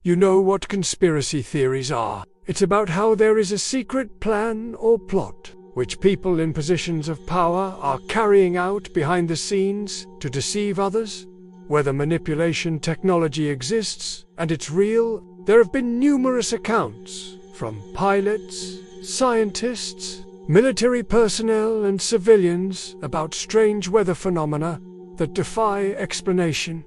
You know what conspiracy theories are. It's about how there is a secret plan or plot, which people in positions of power are carrying out behind the scenes to deceive others. Whether manipulation technology exists, and it's real, there have been numerous accounts from pilots, scientists, military personnel and civilians about strange weather phenomena that defy explanation.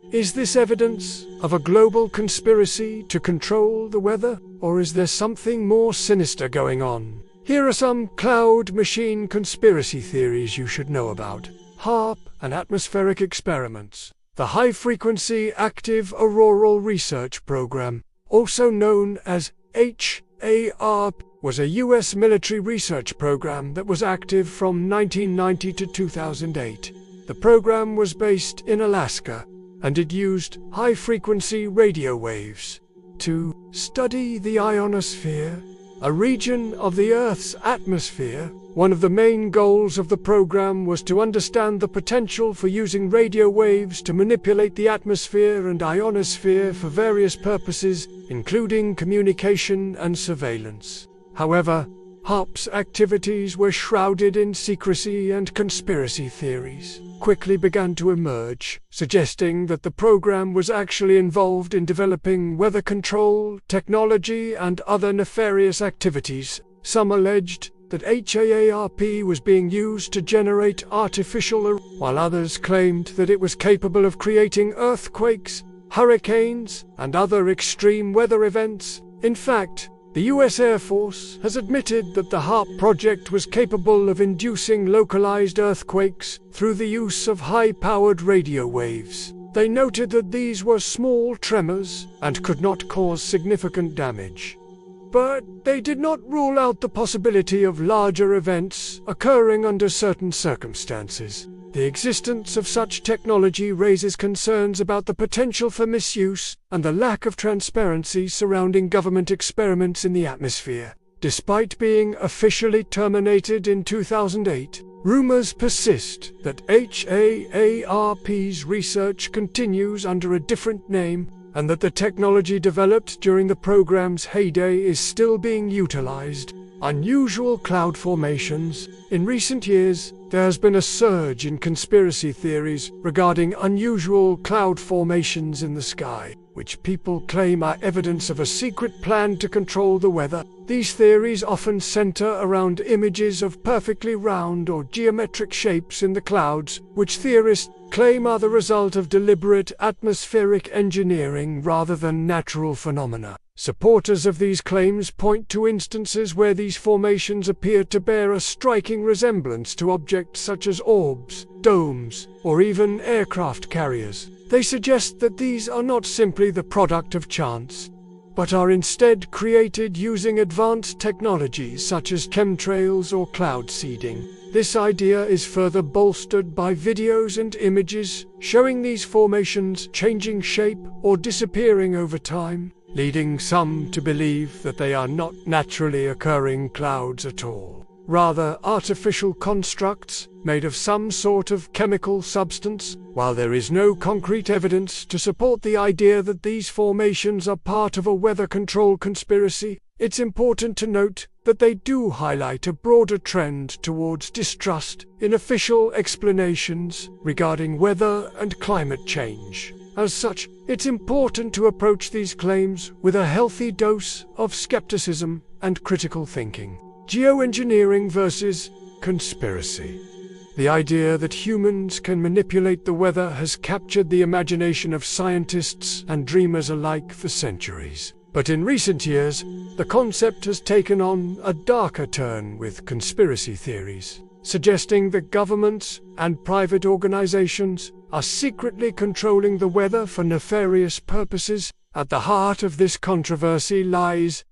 Is this evidence of a global conspiracy to control the weather, or is there something more sinister going on? Here are some cloud machine conspiracy theories you should know about. HAARP and atmospheric experiments. The High-Frequency Active Auroral Research Program, also known as HAARP, was a U.S. military research program that was active from 1990 to 2008. The program was based in Alaska, and it used high-frequency radio waves to study the ionosphere, a region of the Earth's atmosphere. One of the main goals of the program was to understand the potential for using radio waves to manipulate the atmosphere and ionosphere for various purposes, including communication and surveillance. However, HAARP's activities were shrouded in secrecy, and conspiracy theories quickly began to emerge, suggesting that the program was actually involved in developing weather control technology and other nefarious activities. Some alleged that HAARP was being used to generate artificial, while others claimed that it was capable of creating earthquakes, hurricanes, and other extreme weather events. In fact, the U.S. Air Force has admitted that the HAARP project was capable of inducing localized earthquakes through the use of high-powered radio waves. They noted that these were small tremors and could not cause significant damage. But they did not rule out the possibility of larger events occurring under certain circumstances. The existence of such technology raises concerns about the potential for misuse and the lack of transparency surrounding government experiments in the atmosphere. Despite being officially terminated in 2008, rumors persist that HAARP's research continues under a different name, and that the technology developed during the program's heyday is still being utilized. Unusual cloud formations. In recent years, there has been a surge in conspiracy theories regarding unusual cloud formations in the sky, which people claim are evidence of a secret plan to control the weather. These theories often center around images of perfectly round or geometric shapes in the clouds, which theorists claim are the result of deliberate atmospheric engineering rather than natural phenomena. Supporters of these claims point to instances where these formations appear to bear a striking resemblance to objects such as orbs, domes, or even aircraft carriers. They suggest that these are not simply the product of chance, but are instead created using advanced technologies such as chemtrails or cloud seeding. This idea is further bolstered by videos and images showing these formations changing shape or disappearing over time, leading some to believe that they are not naturally occurring clouds at all, rather artificial constructs made of some sort of chemical substance. While there is no concrete evidence to support the idea that these formations are part of a weather control conspiracy, it's important to note that they do highlight a broader trend towards distrust in official explanations regarding weather and climate change. As such, it's important to approach these claims with a healthy dose of skepticism and critical thinking. Geoengineering versus conspiracy. The idea that humans can manipulate the weather has captured the imagination of scientists and dreamers alike for centuries. But in recent years, the concept has taken on a darker turn with conspiracy theories, suggesting that governments and private organizations are secretly controlling the weather for nefarious purposes. At the heart of this controversy lies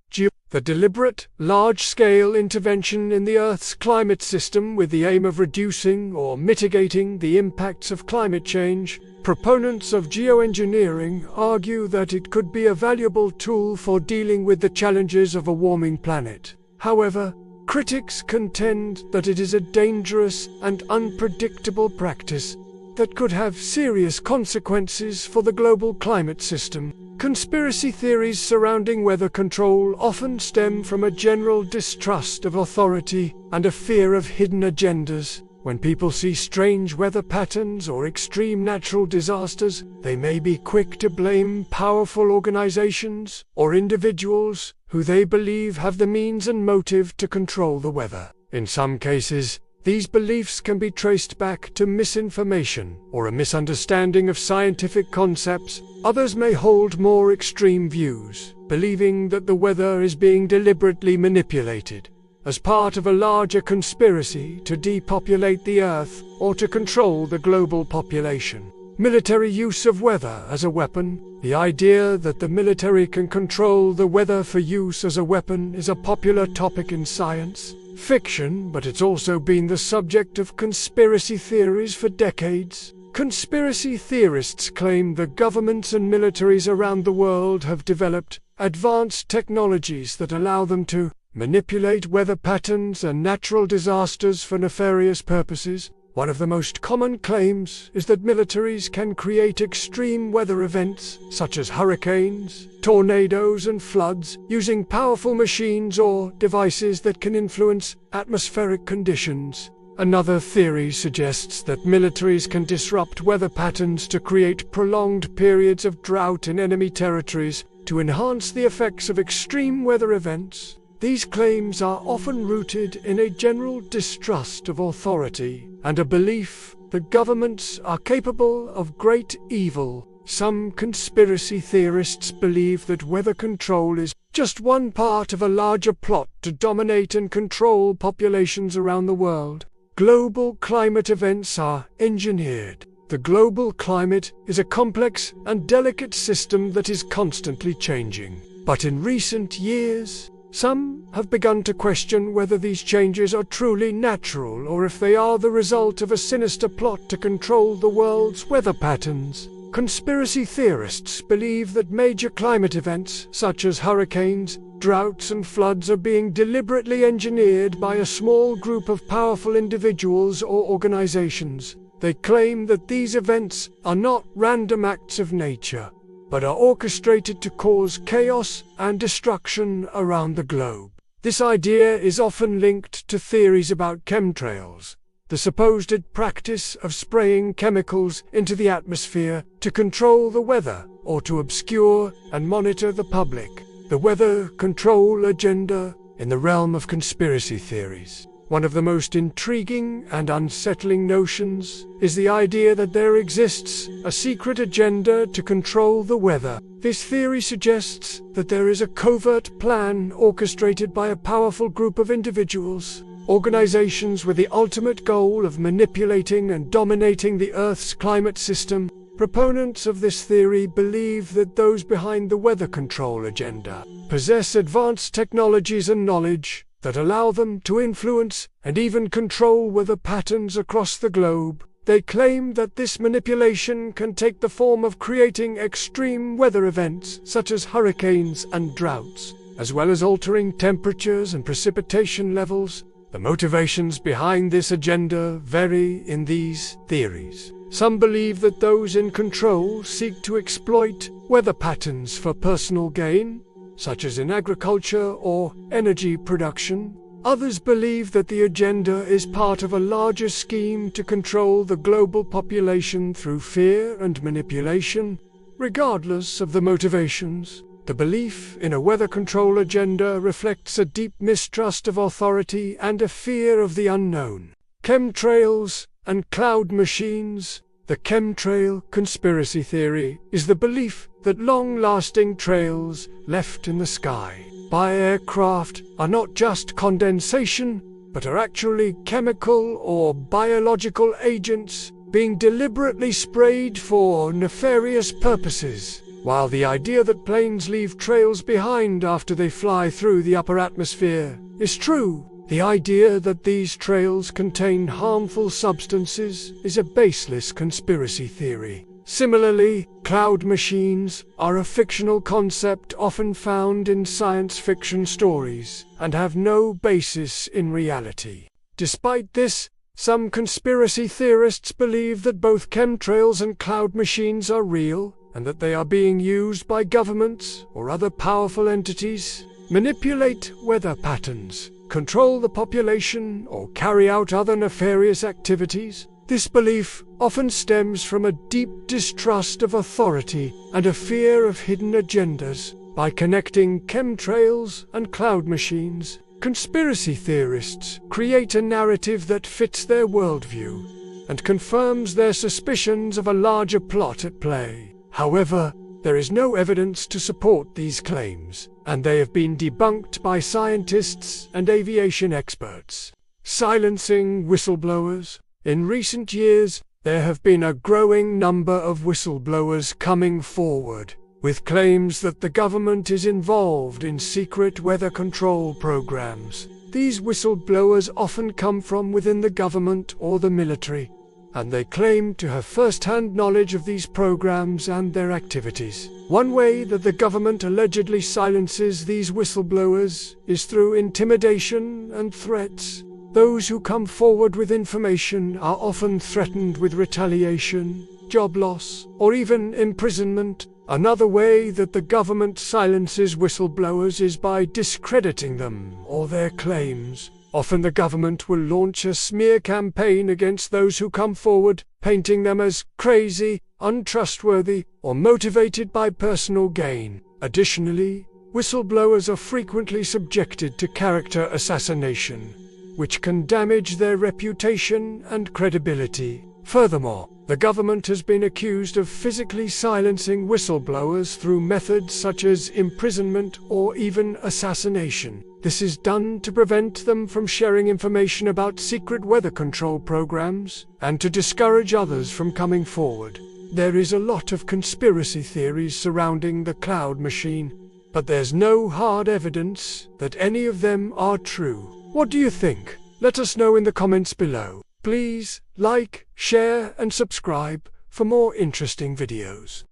the deliberate, large-scale intervention in the Earth's climate system with the aim of reducing or mitigating the impacts of climate change. Proponents of geoengineering argue that it could be a valuable tool for dealing with the challenges of a warming planet. However, critics contend that it is a dangerous and unpredictable practice that could have serious consequences for the global climate system. Conspiracy theories surrounding weather control often stem from a general distrust of authority and a fear of hidden agendas. When people see strange weather patterns or extreme natural disasters, they may be quick to blame powerful organizations or individuals who they believe have the means and motive to control the weather. In some cases, these beliefs can be traced back to misinformation or a misunderstanding of scientific concepts. Others may hold more extreme views, believing that the weather is being deliberately manipulated as part of a larger conspiracy to depopulate the Earth or to control the global population. Military use of weather as a weapon. The idea that the military can control the weather for use as a weapon is a popular topic in science fiction, but it's also been the subject of conspiracy theories for decades. Conspiracy theorists claim that governments and militaries around the world have developed advanced technologies that allow them to manipulate weather patterns and natural disasters for nefarious purposes. One of the most common claims is that militaries can create extreme weather events, such as hurricanes, tornadoes, and floods, using powerful machines or devices that can influence atmospheric conditions. Another theory suggests that militaries can disrupt weather patterns to create prolonged periods of drought in enemy territories to enhance the effects of extreme weather events. These claims are often rooted in a general distrust of authority and a belief that governments are capable of great evil. Some conspiracy theorists believe that weather control is just one part of a larger plot to dominate and control populations around the world. Global climate events are engineered. The global climate is a complex and delicate system that is constantly changing. But in recent years, some have begun to question whether these changes are truly natural or if they are the result of a sinister plot to control the world's weather patterns. Conspiracy theorists believe that major climate events, such as hurricanes, droughts, and floods, are being deliberately engineered by a small group of powerful individuals or organizations. They claim that these events are not random acts of nature, but are orchestrated to cause chaos and destruction around the globe. This idea is often linked to theories about chemtrails, the supposed practice of spraying chemicals into the atmosphere to control the weather or to obscure and monitor the public. The weather control agenda in the realm of conspiracy theories. One of the most intriguing and unsettling notions is the idea that there exists a secret agenda to control the weather. This theory suggests that there is a covert plan orchestrated by a powerful group of individuals, organizations with the ultimate goal of manipulating and dominating the Earth's climate system. Proponents of this theory believe that those behind the weather control agenda possess advanced technologies and knowledge that allow them to influence and even control weather patterns across the globe. They claim that this manipulation can take the form of creating extreme weather events such as hurricanes and droughts, as well as altering temperatures and precipitation levels. The motivations behind this agenda vary in these theories. Some believe that those in control seek to exploit weather patterns for personal gain, such as in agriculture or energy production. Others believe that the agenda is part of a larger scheme to control the global population through fear and manipulation. Regardless of the motivations, the belief in a weather control agenda reflects a deep mistrust of authority and a fear of the unknown. Chemtrails and cloud machines. The chemtrail conspiracy theory is the belief that long-lasting trails left in the sky by aircraft are not just condensation, but are actually chemical or biological agents being deliberately sprayed for nefarious purposes. While the idea that planes leave trails behind after they fly through the upper atmosphere is true, the idea that these trails contain harmful substances is a baseless conspiracy theory. Similarly, cloud machines are a fictional concept often found in science fiction stories and have no basis in reality. Despite this, some conspiracy theorists believe that both chemtrails and cloud machines are real, and that they are being used by governments or other powerful entities, manipulate weather patterns, control the population, or carry out other nefarious activities. This belief often stems from a deep distrust of authority and a fear of hidden agendas. By connecting chemtrails and cloud machines, conspiracy theorists create a narrative that fits their worldview and confirms their suspicions of a larger plot at play. However, there is no evidence to support these claims, and they have been debunked by scientists and aviation experts. Silencing whistleblowers. In recent years, there have been a growing number of whistleblowers coming forward with claims that the government is involved in secret weather control programs. These whistleblowers often come from within the government or the military, and they claim to have first-hand knowledge of these programs and their activities. One way that the government allegedly silences these whistleblowers is through intimidation and threats. Those who come forward with information are often threatened with retaliation, job loss, or even imprisonment. Another way that the government silences whistleblowers is by discrediting them or their claims. Often the government will launch a smear campaign against those who come forward, painting them as crazy, untrustworthy, or motivated by personal gain. Additionally, whistleblowers are frequently subjected to character assassination, which can damage their reputation and credibility. Furthermore, the government has been accused of physically silencing whistleblowers through methods such as imprisonment or even assassination. This is done to prevent them from sharing information about secret weather control programs and to discourage others from coming forward. There is a lot of conspiracy theories surrounding the cloud machine, but there's no hard evidence that any of them are true. What do you think? Let us know in the comments below. Please like, share, and subscribe for more interesting videos.